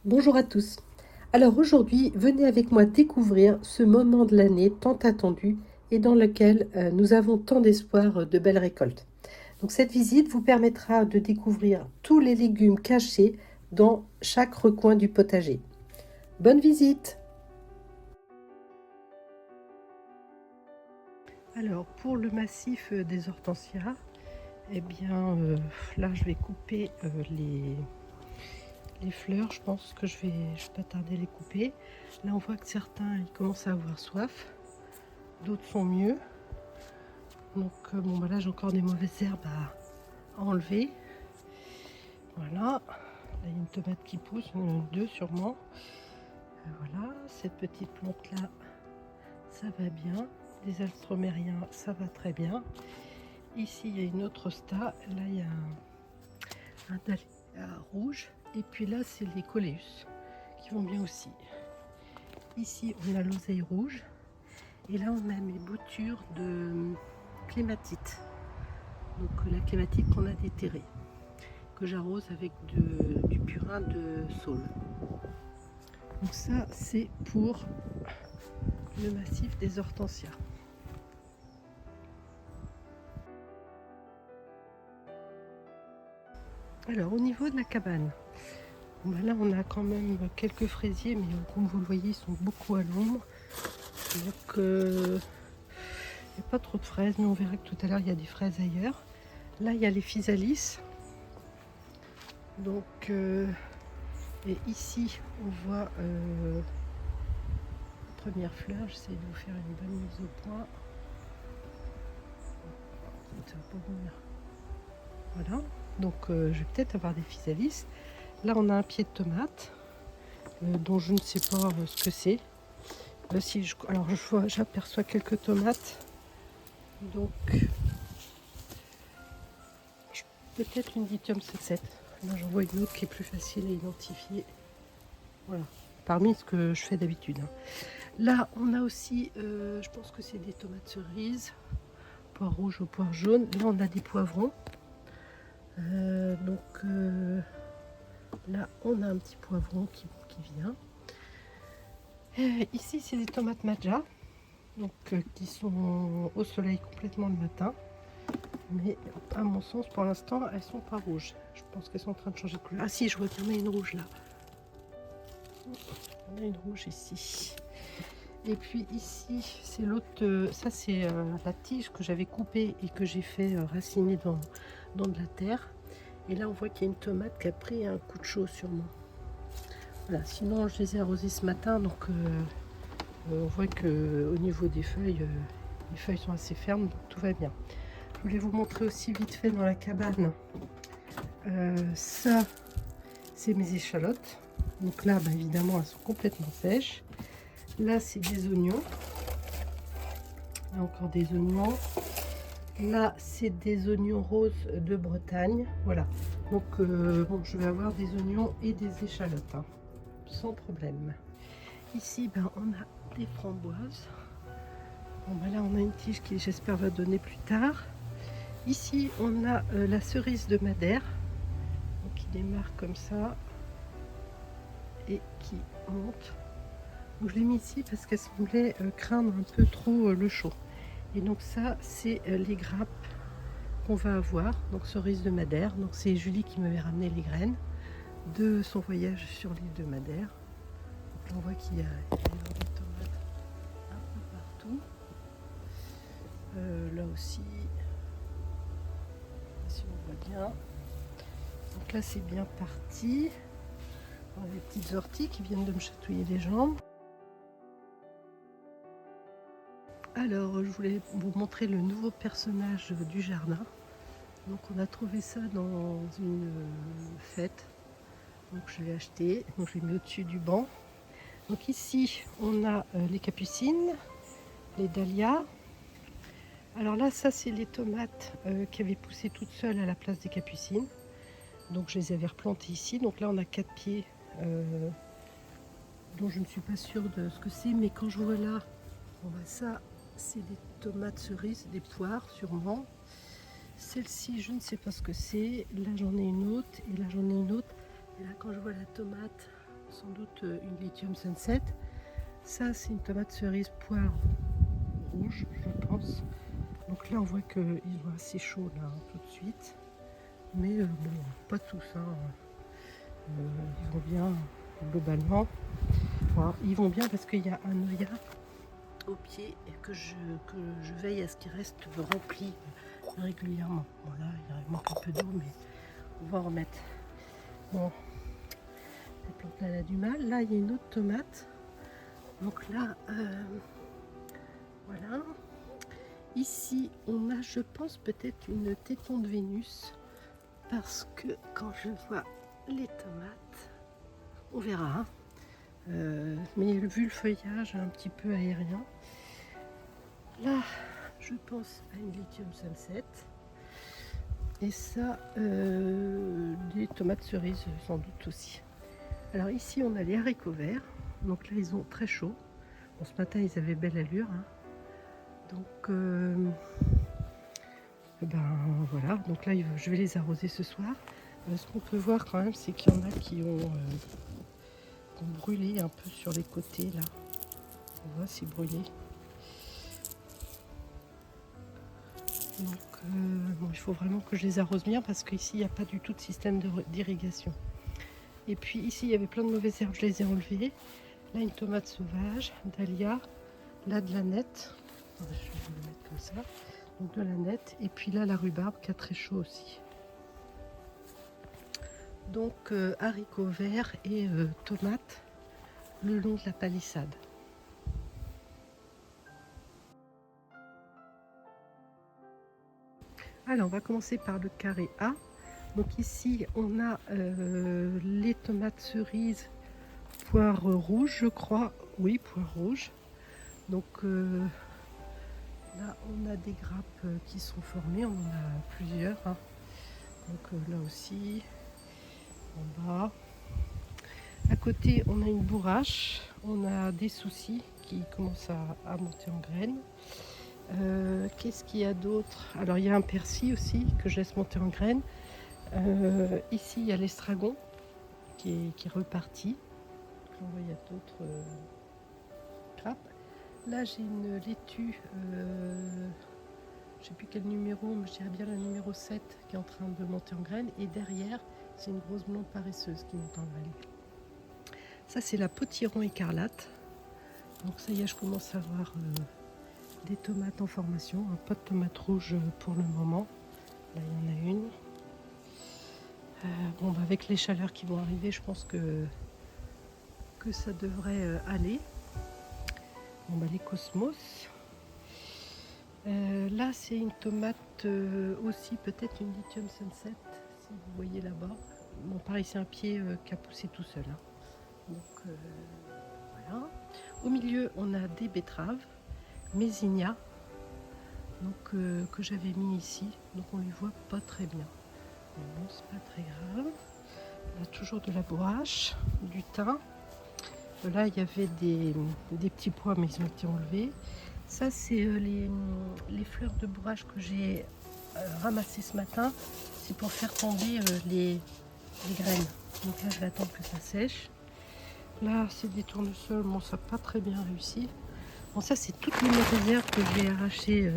Bonjour à tous. Alors aujourd'hui, venez avec moi découvrir ce moment de l'année tant attendu et dans lequel nous avons tant d'espoir de belles récoltes. Donc cette visite vous permettra de découvrir tous les légumes cachés dans chaque recoin du potager. Bonne visite! Alors pour le massif des hortensias, eh bien là je vais couper les fleurs. Je pense que je vais pas tarder à les couper. Là on voit que certains ils commencent à avoir soif, d'autres sont mieux. Donc bon bah là j'ai encore des mauvaises herbes à enlever. Voilà, là il y a une tomate qui pousse, deux sûrement. Voilà, cette petite plante là, ça va bien. Les alstromériens, ça va très bien. Ici il y a une autre sta, là il y a un dahlia rouge. Et puis là c'est les coléus qui vont bien aussi. Ici on a l'oseille rouge. Et là on a mes boutures de clématite. Donc la clématite qu'on a déterrée, que j'arrose avec du purin de saule. Donc ça c'est pour le massif des hortensias. Alors au niveau de la cabane, ben là on a quand même quelques fraisiers, mais comme vous le voyez ils sont beaucoup à l'ombre. Donc il n'y a pas trop de fraises, mais on verra que tout à l'heure il y a des fraises ailleurs. Là il y a les physalis. Donc et ici on voit première fleur. J'essaie de vous faire une bonne mise au point. Ça va pas venir. Voilà, donc je vais peut-être avoir des physalis. Là on a un pied de tomate dont je ne sais pas ce que c'est. Si alors j'aperçois quelques tomates, donc peut-être une Ditium 77. Là j'en vois une autre qui est plus facile à identifier. Voilà, parmi ce que je fais d'habitude. Là on a aussi, je pense que c'est des tomates cerises, poire rouge ou poire jaune. Là on a des poivrons. Donc là on a un petit poivron qui vient. Ici c'est des tomates Madja, donc qui sont au soleil complètement le matin, mais à mon sens pour l'instant elles sont pas rouges. Je pense qu'elles sont en train de changer de couleur. Ah si, je vois qu'il y en a une rouge là. On a une rouge ici. Et puis ici c'est l'autre, ça c'est la tige que j'avais coupée et que j'ai fait raciner dans de la terre. Et là on voit qu'il y a une tomate qui a pris un coup de chaud sûrement. Voilà, sinon je les ai arrosées ce matin, donc on voit que au niveau des feuilles, les feuilles sont assez fermes, donc tout va bien. Je voulais vous montrer aussi vite fait dans la cabane. Ça, c'est mes échalotes. Donc là, bah, évidemment, elles sont complètement sèches. Là, c'est des oignons. Là, encore des oignons. Là, c'est des oignons roses de Bretagne. Voilà. Donc, bon, je vais avoir des oignons et des échalotes, hein, sans problème. Ici, ben, on a des framboises. Bon, ben là, on a une tige qui, j'espère, va donner plus tard. Ici, on a la cerise de Madère, donc qui démarre comme ça et qui monte. Donc, je l'ai mis ici parce qu'elle semblait craindre un peu trop le chaud. Et donc ça, c'est les grappes qu'on va avoir. Donc cerise de Madère. Donc c'est Julie qui m'avait ramené les graines de son voyage sur l'île de Madère. Donc là, on voit qu'il y a des tomates un peu partout. Là aussi, si on voit bien. Donc là c'est bien parti. On a des petites orties qui viennent de me chatouiller les jambes. Alors je voulais vous montrer le nouveau personnage du jardin. Donc on a trouvé ça dans une fête. Donc je l'ai acheté, donc je l'ai mis au-dessus du banc. Donc ici on a les capucines, les dahlias. Alors là ça c'est les tomates qui avaient poussé toutes seules à la place des capucines. Donc je les avais replantées ici. Donc là on a 4 pieds dont je ne suis pas sûre de ce que c'est, mais quand je vois là, bon bah ça c'est des tomates cerises, des poires sûrement. Celle-ci je ne sais pas ce que c'est. Là j'en ai une autre et là j'en ai une autre. Et là quand je vois la tomate, sans doute une Lithium Sunset. Ça, c'est une tomate cerise poire rouge, je pense. Donc là, on voit qu'ils sont assez chauds là, tout de suite. Mais bon, pas tous. Hein. Ils vont bien globalement. Bon, ils vont bien parce qu'il y a un œillat au pied et que je veille à ce qu'il reste rempli régulièrement. Voilà, il manque un peu d'eau, mais on va en remettre. Bon, la plante là, elle a du mal. Là, il y a une autre tomate. Donc là, voilà. Ici, on a, je pense, peut-être une téton de Vénus. Parce que quand je vois les tomates, on verra. Hein. Mais vu le feuillage un petit peu aérien, là, je pense à une Lithium Sunset. Et ça, des tomates cerises sans doute aussi. Alors ici, on a les haricots verts. Donc là, ils ont très chaud. Bon, ce matin, ils avaient belle allure. Hein. Donc, ben voilà. Donc là, je vais les arroser ce soir. Ce qu'on peut voir quand même, c'est qu'il y en a qui ont brûlé un peu sur les côtés là. On voit, c'est brûlé. Donc, bon, il faut vraiment que je les arrose bien parce qu'ici, il n'y a pas du tout de système d'irrigation. Et puis ici, il y avait plein de mauvaises herbes, je les ai enlevées. Là, une tomate sauvage, dahlia. Là, de la nette. Je vais le mettre comme ça. Donc de la nette. Et puis là, la rhubarbe qui a très chaud aussi. Donc, haricots verts et tomates le long de la palissade. Alors, on va commencer par le carré A. Donc ici, on a les tomates cerises, poire rouge, je crois. Oui, poire rouge. Donc là, on a des grappes qui sont formées. On en a plusieurs. Hein. Donc là aussi, en bas. À côté, on a une bourrache. On a des soucis qui commencent à monter en graines. Qu'est-ce qu'il y a d'autre? Alors, il y a un persil aussi que je laisse monter en graines. Ici, il y a l'estragon qui est reparti. Là, on voit, il y a d'autres grappes. Là, j'ai une laitue, je ne sais plus quel numéro, mais je dirais bien le numéro 7 qui est en train de monter en graines. Et derrière, c'est une grosse blonde paresseuse qui monte en graines. Ça, c'est la potiron écarlate. Donc, ça y est, je commence à avoir des tomates en formation. Pas de tomates rouges pour le moment. Là, il y en a une. Bon, bah, avec les chaleurs qui vont arriver, je pense que ça devrait aller. Bon, bah, les cosmos. Là, c'est une tomate aussi, peut-être une Lithium Sunset, si vous voyez là-bas. Bon, pareil, c'est un pied qui a poussé tout seul. Hein. Donc, voilà. Au milieu, on a des betteraves, Mésinia, donc, que j'avais mis ici. Donc, on les voit pas très bien. Bon, c'est pas très grave. Là, toujours de la bourrache, du thym. Là, il y avait des petits pois, mais ils ont été enlevés. Ça, c'est les fleurs de bourrache que j'ai ramassées ce matin. C'est pour faire tomber les graines. Donc là, je vais attendre que ça sèche. Là, c'est des tournesols. Bon, ça n'a pas très bien réussi. Bon, ça, c'est toutes les mauvaises herbes que j'ai arrachées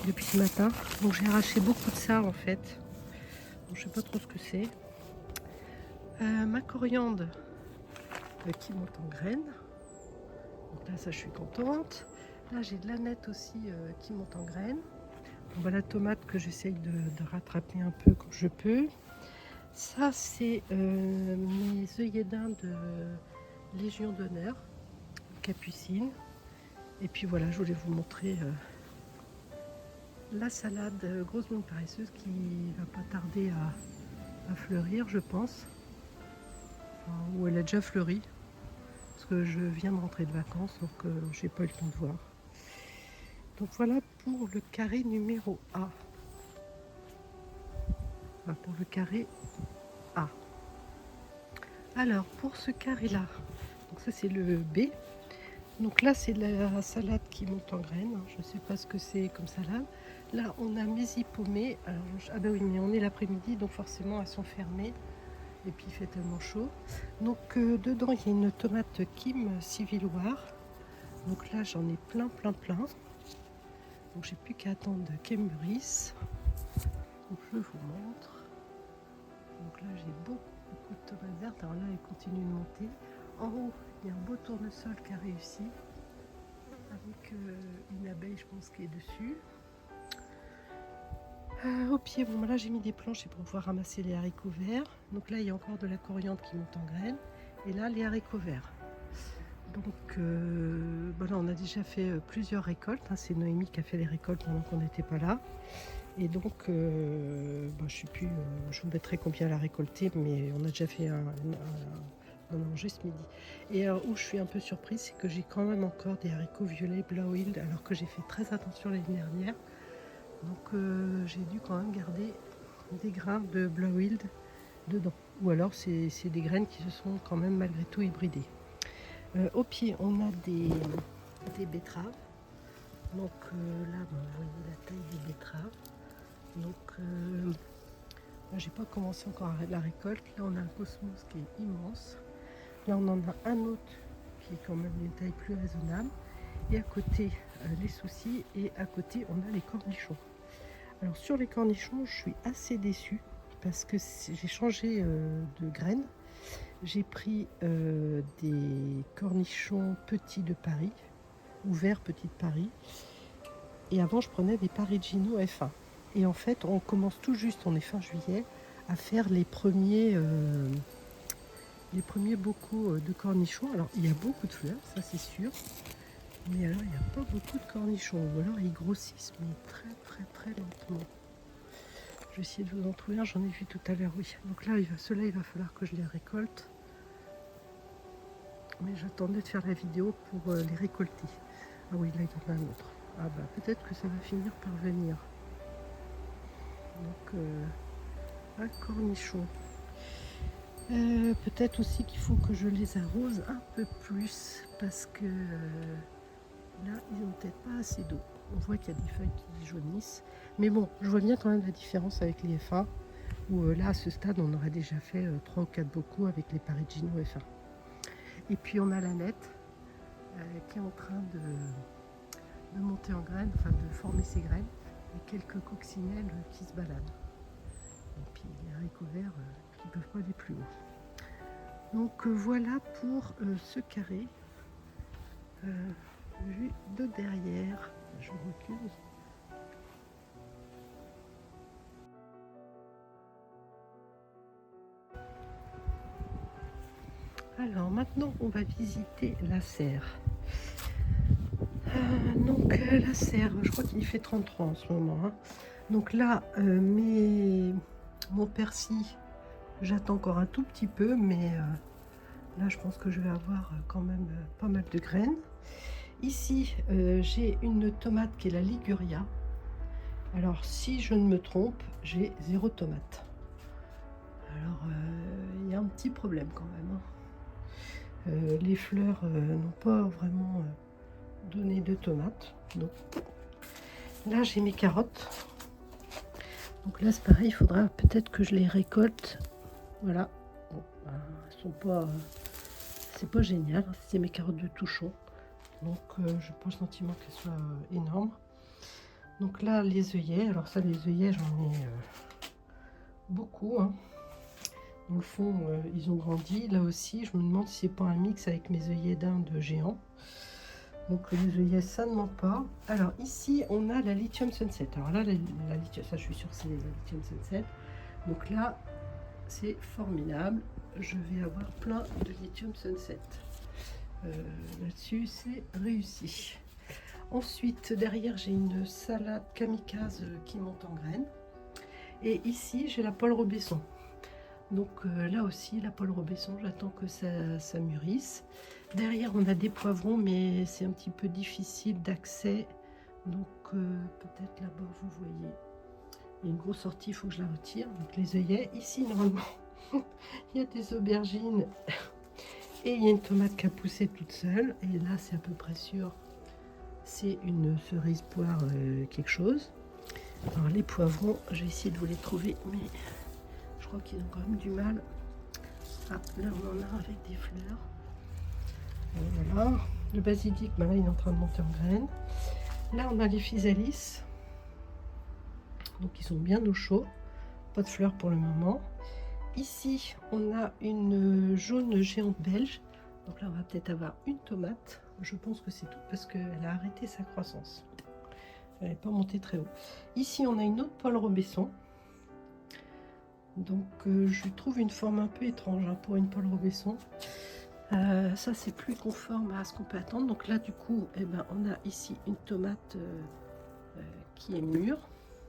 depuis ce matin. Donc, j'ai arraché beaucoup de ça, en fait. Donc, je ne sais pas trop ce que c'est. Ma coriandre qui monte en graines. Donc là, ça, je suis contente. Là, j'ai de la nette aussi qui monte en graines. On voit la tomate que j'essaye de rattraper un peu quand je peux. Ça, c'est mes œillets d'Inde de Légion d'honneur, capucine. Et puis voilà, je voulais vous montrer la salade grosse blonde paresseuse qui va pas tarder à fleurir, je pense. Enfin, ou elle a déjà fleuri. Parce que je viens de rentrer de vacances, donc j'ai pas eu le temps de voir. Donc voilà pour le carré numéro A. Voilà pour le carré A. Alors pour ce carré là, donc ça c'est le B. Donc là c'est la salade qui monte en graines. Je ne sais pas ce que c'est comme salade. Là on a mes pommées. Alors, ah ben oui, mais on est l'après-midi, donc forcément elles sont fermées. et puis il fait tellement chaud. Donc dedans il y a une tomate Kim Civilloire. Donc là j'en ai plein. Donc j'ai plus qu'à attendre qu'elle mûrisse. Donc je vous montre. Donc là j'ai beaucoup de tomates vertes. Alors là elle continue de monter. En haut il y a un beau tournesol qui a réussi. Avec une abeille je pense qui est dessus. Au pied, bon là j'ai mis des planches pour pouvoir ramasser les haricots verts. Donc là il y a encore de la coriandre qui monte en graines. Et là les haricots verts. Donc voilà, on a déjà fait plusieurs récoltes. Hein. C'est Noémie qui a fait les récoltes pendant qu'on n'était pas là. Et donc je sais plus, je vous mettrai combien elle a récolté, mais on a déjà fait un manger ce midi. Et où je suis un peu surprise, c'est que j'ai quand même encore des haricots violets Blauwild, alors que j'ai fait très attention l'année dernière. Donc j'ai dû quand même garder des grains de Blauwild dedans. Ou alors c'est des graines qui se sont quand même malgré tout hybridées. Au pied, on a des betteraves. Donc là, vous voyez la taille des betteraves. Donc j'ai pas commencé encore la récolte. Là, on a un cosmos qui est immense. Là, on en a un autre qui est quand même une taille plus raisonnable. Et à côté, les soucis. Et à côté, on a les cornichons. Alors sur les cornichons, je suis assez déçue parce que j'ai changé de graines. J'ai pris des cornichons petits de Paris, ou verts petits de Paris. Et avant, je prenais des Parigino F1. Et en fait, on commence tout juste, on est fin juillet, à faire les premiers bocaux de cornichons. Alors, il y a beaucoup de fleurs, ça c'est sûr. Mais alors, il n'y a pas beaucoup de cornichons. Ou alors, ils grossissent, mais très lentement. Je vais essayer de vous en trouver un, j'en ai vu tout à l'heure, oui. Donc là, ceux-là, il va falloir que je les récolte. Mais j'attendais de faire la vidéo pour les récolter. Ah oui, là, il y en a un autre. Ah bah, peut-être que ça va finir par venir. Donc, un cornichon. Peut-être aussi qu'il faut que je les arrose un peu plus parce que là, ils n'ont peut-être pas assez d'eau. On voit qu'il y a des feuilles qui jaunissent. Mais bon, je vois bien quand même la différence avec les F1 où là, à ce stade, on aurait déjà fait 3 ou 4 bocaux avec les Parigino F1. Et puis, on a la nette qui est en train de monter en graines, enfin de former ses graines. Et quelques coccinelles qui se baladent. Et puis, les haricots verts qui ne peuvent pas aller plus haut. Donc voilà pour ce carré vu de derrière. Je recule. Alors maintenant on va visiter la serre. Donc la serre, je crois qu'il fait 33 en ce moment. Hein. Donc là, mon persil, j'attends encore un tout petit peu, mais là, je pense que je vais avoir quand même pas mal de graines. Ici, j'ai une tomate qui est la Liguria. Alors, si je ne me trompe, j'ai 0 tomate. Alors, il y a un petit problème quand même. Hein. Les fleurs n'ont pas vraiment donné de tomates. Donc, là, j'ai mes carottes. Donc là, c'est pareil, il faudra peut-être que je les récolte. Voilà. Bon, ben, elles sont pas... c'est pas génial, c'est mes carottes de Touchon. Donc je n'ai pas le sentiment qu'elles soient énormes. Donc là, les œillets. Alors ça, les œillets, j'en ai beaucoup. Hein. Dans le fond, ils ont grandi. Là aussi, je me demande si c'est pas un mix avec mes œillets d'Inde géants. Donc les œillets, ça ne ment pas. Alors ici, on a la Lithium Sunset. Alors là, la lithium, ça je suis sûre c'est la Lithium Sunset. Donc là, c'est formidable. Je vais avoir plein de Lithium Sunset. Là-dessus, c'est réussi. Ensuite, derrière, j'ai une salade kamikaze qui monte en graines. Et ici, j'ai la Paul Robesson. Donc là aussi, la Paul Robesson, j'attends que ça mûrisse. Derrière, on a des poivrons, mais c'est un petit peu difficile d'accès. Donc peut-être là-bas, vous voyez, il y a une grosse sortie, il faut que je la retire. Donc les œillets, ici, normalement, il y a des aubergines. Et il y a une tomate qui a poussé toute seule. Et là, c'est à peu près sûr, c'est une cerise poire quelque chose. Alors les poivrons, je vais essayer de vous les trouver, mais je crois qu'ils ont quand même du mal Ah, là on en a avec des fleurs. Et voilà. Le basilic, ben là il est en train de monter en graines. Là on a les physalis. Donc ils sont bien au chaud. Pas de fleurs pour le moment. Ici on a une jaune géante belge. Donc là on va peut-être avoir une tomate. Je pense que c'est tout parce qu'elle a arrêté sa croissance. Elle n'est pas montée très haut. Ici on a une autre Paul Robesson. Donc je trouve une forme un peu étrange hein, pour une Paul Robesson. Ça c'est plus conforme à ce qu'on peut attendre. Donc là du coup eh ben, on a ici une tomate qui est mûre.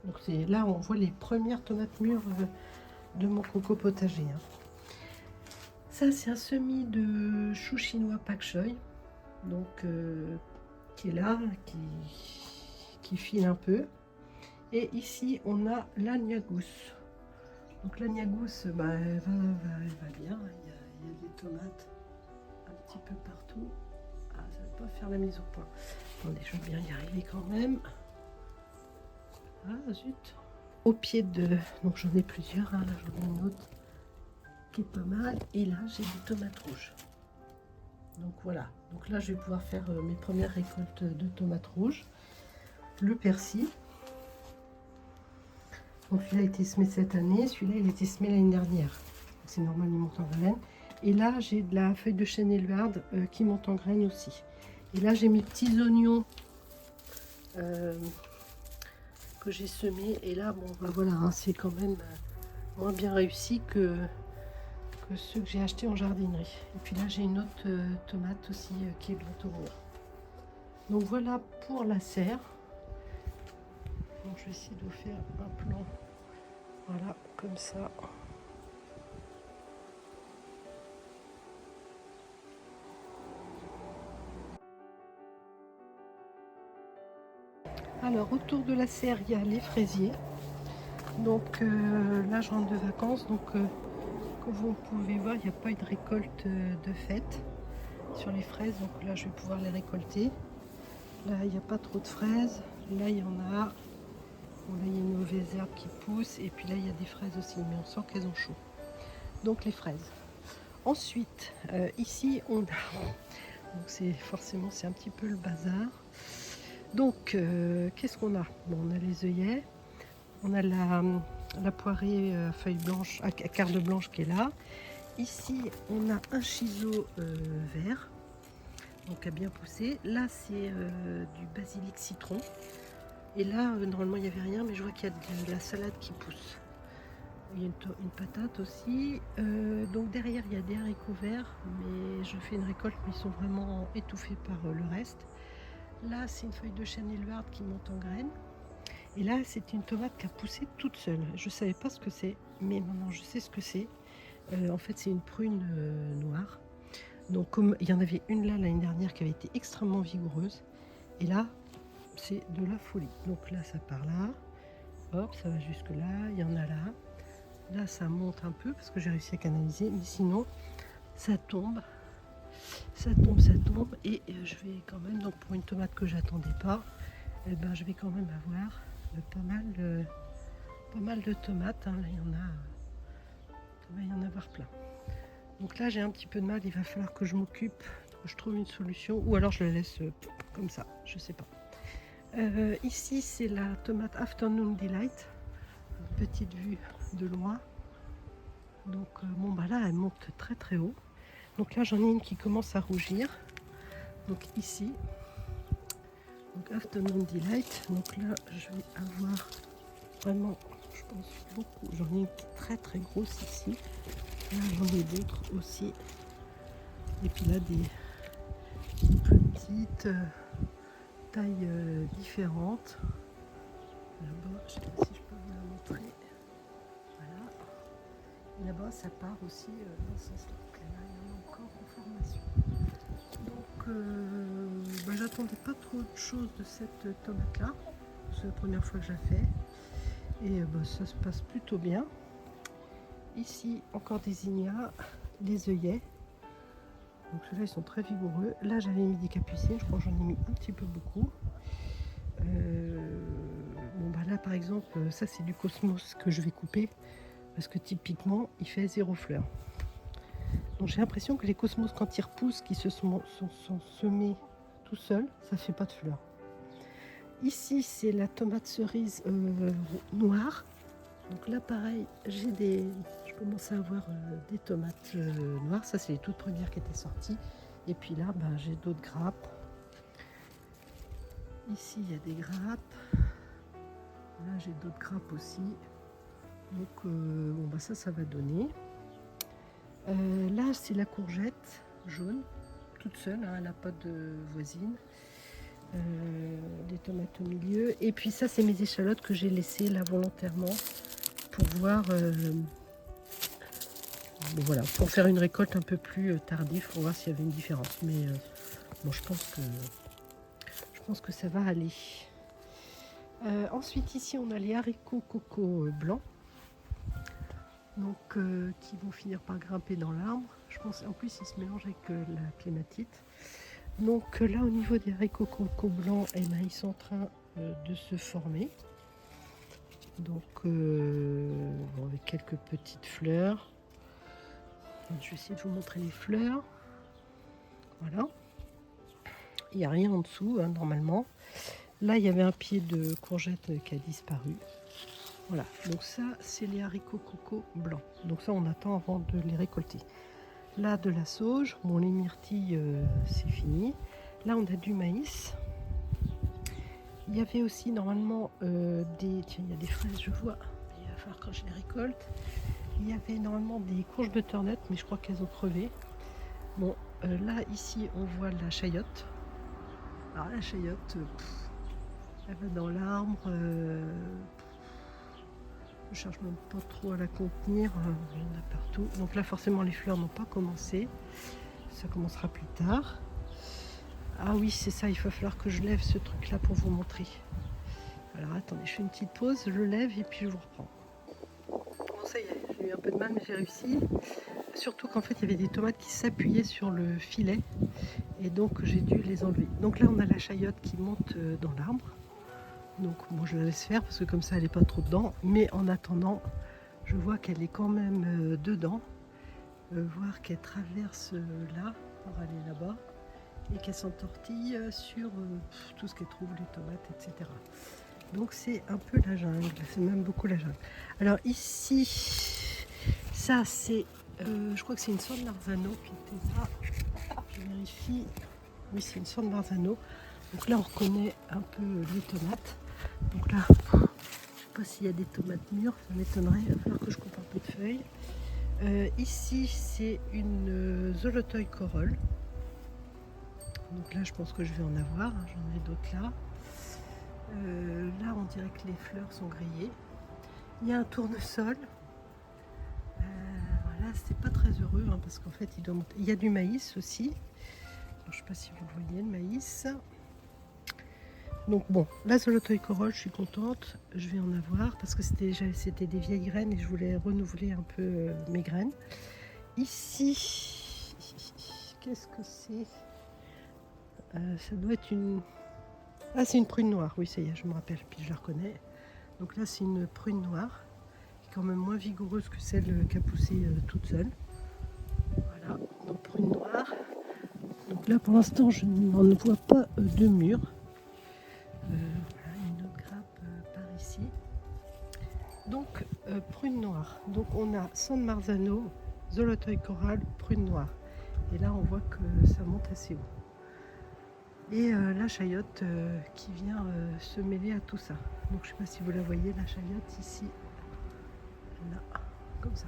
Donc c'est là on voit les premières tomates mûres de mon coco potager hein. Ça c'est un semis de chou chinois pak choi. Donc qui est là, qui file un peu. Et ici on a l'agnagousse. Donc l'agnagousse bah, elle va bien. Il y a des tomates un petit peu partout. Ah, ça va pas faire la mise au point. Attendez, je vais bien y arriver quand même. Ah zut. Au pied de... Donc j'en ai plusieurs. Hein. Là j'en ai une autre qui est pas mal. Et là j'ai des tomates rouges. Donc voilà. Donc là je vais pouvoir faire mes premières récoltes de tomates rouges. Le persil. Donc celui-là a été semé cette année. Celui-là il a été semé l'année dernière. C'est normal, il monte en graines. Et là j'ai de la feuille de chêne élevarde qui monte en graines aussi. Et là j'ai mes petits oignons que j'ai semés. Et là bon bah voilà, hein, c'est quand même moins bien réussi que ceux que j'ai achetés en jardinerie. Et puis là j'ai une autre tomate aussi qui est bientôt mûre. Donc voilà pour la serre. Donc je vais essayer de vous faire un plan. Voilà, comme ça. Alors autour de la serre, il y a les fraisiers. Donc là je rentre de vacances, donc comme vous pouvez voir, il n'y a pas eu de récolte de fête sur les fraises, donc là je vais pouvoir les récolter. Là il n'y a pas trop de fraises, là il y en a. Bon, là il y a une mauvaise herbe qui pousse, et puis là il y a des fraises aussi, mais on sent qu'elles ont chaud. Donc les fraises. Ensuite, ici on a, donc c'est forcément c'est un petit peu le bazar. Donc qu'est-ce qu'on a? Bon, on a les œillets, on a la poirée feuille blanche, à carde blanche qui est là. Ici on a un chiseau vert, donc a bien poussé. Là c'est du basilic citron. Et là normalement il n'y avait rien, mais je vois qu'il y a de la salade qui pousse. Il y a une patate aussi. Donc derrière il y a des haricots verts, mais je fais une récolte, mais ils sont vraiment étouffés par le reste. Là c'est une feuille de chêne élevarde qui monte en graines. Et là c'est une tomate qui a poussé toute seule. Je ne savais pas ce que c'est, mais maintenant je sais ce que c'est. En fait c'est une prune noire. Donc comme il y en avait une là l'année dernière qui avait été extrêmement vigoureuse. Et là c'est de la folie. Donc là ça part là. Hop, ça va jusque là. Il y en a là. Là ça monte un peu parce que j'ai réussi à canaliser, mais sinon ça tombe, et je vais quand même, donc pour une tomate que j'attendais pas, et ben je vais quand même avoir pas mal de tomates hein. Là il y en a avoir plein. Donc là j'ai un petit peu de mal, il va falloir que je m'occupe, que je trouve une solution, ou alors je la laisse comme ça, je sais pas. Ici c'est la tomate Afternoon Delight, une petite vue de loin. Donc bon bah là elle monte très très haut. Donc là j'en ai une qui commence à rougir. Donc ici, donc Afternoon Delight. Donc là je vais avoir vraiment, je pense beaucoup. J'en ai une qui est très très grosse ici. Là j'en ai d'autres aussi. Et puis là des plus petites tailles différentes. Là-bas, je ne sais pas si je peux vous la montrer. Voilà. Et là-bas, ça part aussi dans ce sens-là. Donc là, il y en a encore en formation. Donc, bah, j'attendais pas trop de choses de cette tomate-là. C'est la première fois que je la fais. Et bah, ça se passe plutôt bien. Ici, encore des ignas, des œillets. Donc ceux-là, ils sont très vigoureux. Là, j'avais mis des capucines. Je crois que j'en ai mis un petit peu beaucoup. Bon, bah là, par exemple, ça, c'est du cosmos que je vais couper. Parce que typiquement, il fait 0 fleurs. Donc j'ai l'impression que les cosmos, quand ils repoussent, qui sont semés tout seuls, ça fait pas de fleurs. Ici, c'est la tomate cerise noire. Donc là, pareil, je commence à avoir des tomates noires. Ça, c'est les toutes premières qui étaient sorties. Et puis là, ben, j'ai d'autres grappes. Ici, il y a des grappes. Là, j'ai d'autres grappes aussi. Donc, bon, bah ça va donner. Là, c'est la courgette jaune, toute seule, hein, elle n'a pas de voisine. Des tomates au milieu. Et puis ça, c'est mes échalotes que j'ai laissées là volontairement pour voir... bon, voilà, pour faire une récolte un peu plus tardive, pour voir s'il y avait une différence. Mais bon, je pense que ça va aller. Ensuite, ici, on a les haricots coco blancs. Donc, qui vont finir par grimper dans l'arbre. Je pense, en plus, ils se mélangent avec la clématite. Donc là, au niveau des haricots coco blancs, eh ben, ils sont en train de se former. Donc, bon, avec quelques petites fleurs. Je vais essayer de vous montrer les fleurs. Voilà. Il n'y a rien en dessous, hein, normalement. Là, il y avait un pied de courgette qui a disparu. Voilà. Donc ça, c'est les haricots coco blancs. Donc ça, on attend avant de les récolter. Là, de la sauge. Bon, les myrtilles, c'est fini. Là, on a du maïs. Il y avait aussi, normalement, Tiens, il y a des fraises, je vois. Il va falloir quand je les récolte. Il y avait normalement des courges butternut, mais je crois qu'elles ont crevé. Bon, là, ici, on voit la chayotte. Alors, la chayotte, elle va dans l'arbre. Je cherche même pas trop à la contenir. Il y en a partout. Donc là, forcément, les fleurs n'ont pas commencé. Ça commencera plus tard. Ah oui, c'est ça, il va falloir que je lève ce truc-là pour vous montrer. Alors, attendez, je fais une petite pause, je le lève et puis je vous reprends. Bon, ça y est, j'ai eu un peu de mal, mais j'ai réussi. Surtout qu'en fait, il y avait des tomates qui s'appuyaient sur le filet. Et donc, j'ai dû les enlever. Donc là, on a la chayotte qui monte dans l'arbre. Donc, bon, je la laisse faire parce que comme ça, elle n'est pas trop dedans. Mais en attendant, je vois qu'elle est quand même dedans. Voir qu'elle traverse là pour aller là-bas. Et qu'elle s'entortille sur tout ce qu'elle trouve, les tomates, etc. Donc c'est un peu la jungle, c'est même beaucoup la jungle. Alors ici, ça c'est, je crois que c'est une San Marzano qui était là. Je vérifie. Oui, c'est une San Marzano. Donc là, on reconnaît un peu les tomates. Donc là, je ne sais pas s'il y a des tomates mûres, ça m'étonnerait. Il va falloir que je coupe un peu de feuilles. Ici, c'est une Zolotoy Corolle. Donc là, je pense que je vais en avoir. Hein, j'en ai d'autres là. Là, on dirait que les fleurs sont grillées. Il y a un tournesol. Voilà, c'est pas très heureux hein, parce qu'en fait, il doit monter. Il y a du maïs aussi. Alors, je ne sais pas si vous le voyez, le maïs. Donc bon, la Zolotoy Corolle, je suis contente. Je vais en avoir parce que c'était des vieilles graines et je voulais renouveler un peu mes graines. Ici, qu'est-ce que c'est? Ça doit être une... Ah, c'est une prune noire, oui, ça y est, je me rappelle, puis je la reconnais. Donc là, c'est une prune noire, qui est quand même moins vigoureuse que celle qui a poussé toute seule. Voilà, donc prune noire. Donc là, pour l'instant, je n'en vois pas de mûr. Voilà, une autre grappe par ici. Donc, prune noire. Donc, on a San Marzano, Zolotoy Corolle, prune noire. Et là, on voit que ça monte assez haut. Et la chayotte qui vient se mêler à tout ça. Donc je ne sais pas si vous la voyez, la chayotte ici, là, comme ça.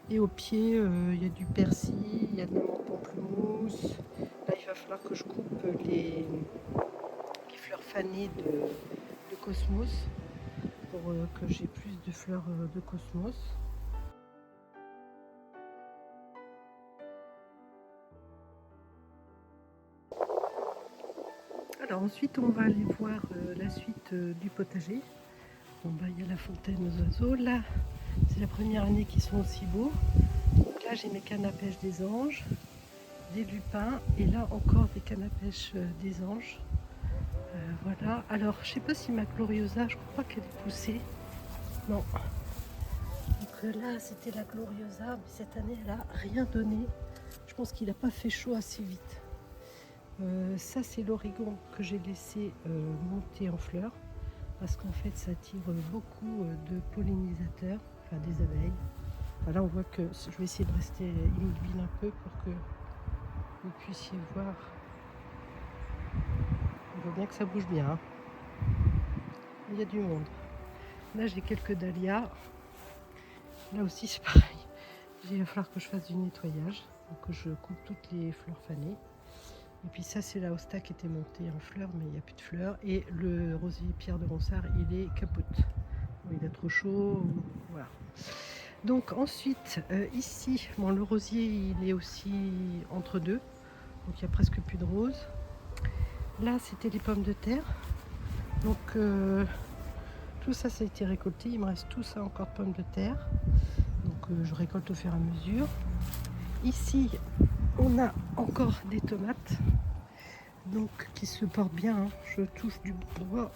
Et au pied, il y a du persil, il y a de la menthe pamplemousse. Là, il va falloir que je coupe les fleurs fanées de cosmos pour que j'ai plus de fleurs de cosmos. Alors ensuite, on va aller voir la suite du potager. Bon, bah, il y a la fontaine aux oiseaux. Là, c'est la première année qu'ils sont aussi beaux. Donc là, j'ai mes cannes à pêche des anges, des lupins, et là encore des cannes à pêche des anges. Voilà. Alors, je sais pas si ma gloriosa, je crois pas qu'elle est poussée. Non. Donc là, c'était la Gloriosa, mais cette année, elle n'a rien donné. Je pense qu'il n'a pas fait chaud assez vite. Ça, c'est l'origan que j'ai laissé monter en fleurs, parce qu'en fait, ça attire beaucoup de pollinisateurs, enfin des abeilles. Enfin, là, on voit que je vais essayer de rester immobile un peu pour que vous puissiez voir. On voit bien que ça bouge bien. Hein. Il y a du monde. Là, j'ai quelques dahlias. Là aussi, c'est pareil. Il va falloir que je fasse du nettoyage. Donc, que je coupe toutes les fleurs fanées. Et puis ça, c'est la hosta qui était montée en fleurs, mais il n'y a plus de fleurs. Et le rosier Pierre de Ronsard, il est capote. Bon, il est trop chaud. Voilà. Donc ensuite, ici, bon, le rosier, il est aussi entre deux. Donc il n'y a presque plus de roses. Là, c'était les pommes de terre. Donc tout ça, ça a été récolté. Il me reste tout ça encore de pommes de terre. Donc je récolte au fur et à mesure. Ici, on a encore des tomates. Donc qui se portent bien. Hein. Je touche du bois.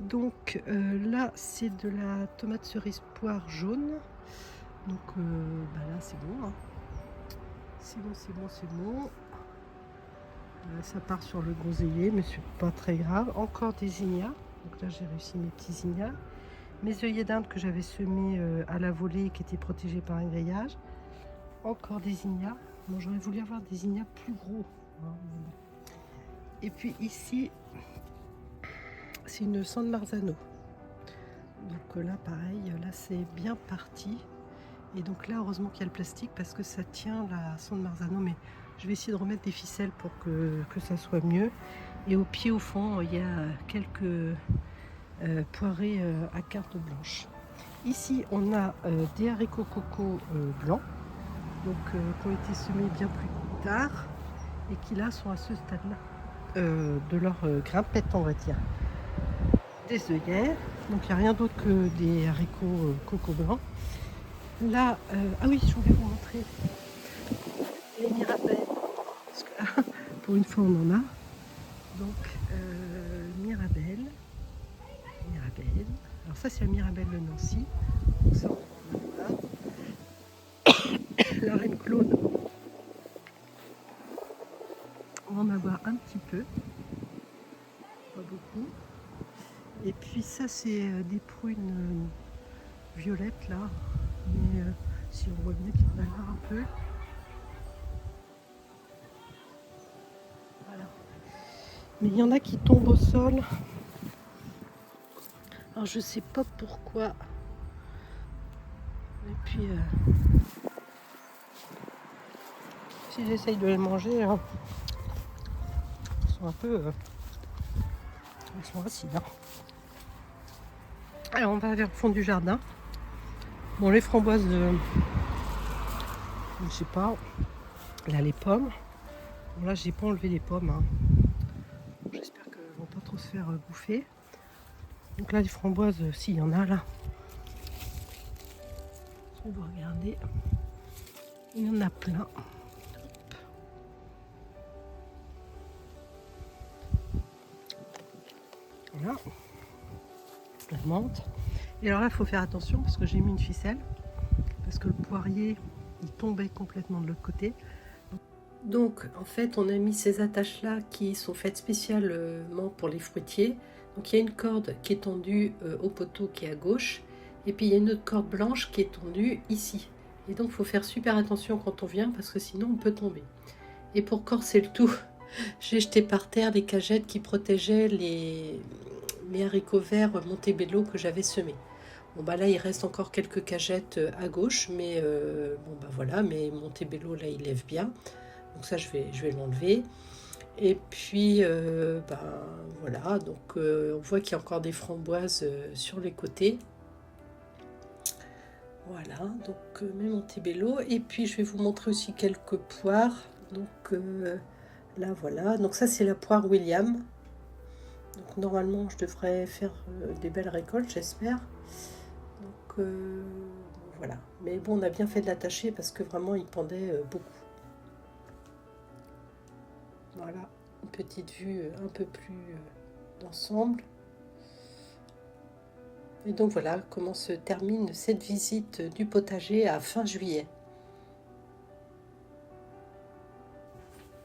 Donc là, c'est de la tomate cerise poire jaune. Donc là, c'est bon. Hein. C'est bon, c'est bon, c'est bon. Ça part sur le groseillier, mais c'est pas très grave. Encore des zinnias. Donc là, j'ai réussi mes petits zinnias. Mes œillets d'Inde que j'avais semés à la volée, qui étaient protégés par un grillage. Encore des zinnias. Bon, j'aurais voulu avoir des zinnias plus gros. Hein. Et puis ici, c'est une San Marzano. Donc là, pareil, là, c'est bien parti. Et donc là, heureusement qu'il y a le plastique parce que ça tient la San Marzano. Mais je vais essayer de remettre des ficelles pour que ça soit mieux. Et au pied, au fond, il y a quelques poirées à carte blanche. Ici, on a des haricots coco blancs, donc qui ont été semés bien plus tard et qui là sont à ce stade-là de leur grimpette, on va dire. Des œillets, donc il n'y a rien d'autre que des haricots coco blancs. Là, ah oui, je voulais vous montrer les mirabelles, parce que là, pour une fois, on en a. Donc, mirabelle. Alors ça, c'est la mirabelle de Nancy. Donc ça, on en a. La reine Claude, on va en avoir un petit peu, pas beaucoup. Et puis ça, c'est des prunes violettes là, mais si on voit bien qu'il y en a un peu. Voilà. Mais il y en a qui tombent au sol. Alors je sais pas pourquoi. Et puis si j'essaye de les manger, hein, ils sont un peu, ils sont acides. Hein. Alors on va vers le fond du jardin. Bon, les framboises de, je sais pas, là les pommes. Bon, là j'ai pas enlevé les pommes. Hein. J'espère qu'elles vont pas trop se faire bouffer. Donc là les framboises, si il y en a là. On va regarder. Il y en a plein. Voilà. La menthe. Et alors là, il faut faire attention parce que j'ai mis une ficelle. Parce que le poirier, il tombait complètement de l'autre côté. Donc, en fait, on a mis ces attaches-là qui sont faites spécialement pour les fruitiers. Donc, il y a une corde qui est tendue au poteau qui est à gauche. Et puis, il y a une autre corde blanche qui est tendue ici. Et donc, il faut faire super attention quand on vient parce que sinon, on peut tomber. Et pour corser le tout, j'ai jeté par terre les cagettes qui protégeaient mes haricots verts Montebello que j'avais semés. Bon bah là il reste encore quelques cagettes à gauche, mais bon bah voilà, mais Montebello là il lève bien, donc ça je vais l'enlever. Et puis bah voilà, donc on voit qu'il y a encore des framboises sur les côtés. Voilà, donc mes Montebello. Et puis je vais vous montrer aussi quelques poires. Donc là voilà, donc ça c'est la poire William. Donc normalement je devrais faire des belles récoltes, j'espère. Donc voilà, mais bon on a bien fait de l'attacher parce que vraiment il pendait beaucoup. Voilà, une petite vue un peu plus d'ensemble. Et donc voilà comment se termine cette visite du potager à fin juillet.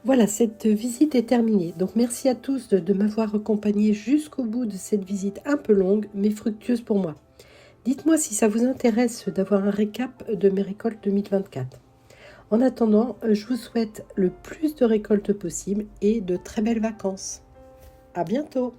Voilà, cette visite est terminée. Donc merci à tous de m'avoir accompagné jusqu'au bout de cette visite un peu longue, mais fructueuse pour moi. Dites-moi si ça vous intéresse d'avoir un récap de mes récoltes 2024. En attendant, je vous souhaite le plus de récoltes possible et de très belles vacances. À bientôt!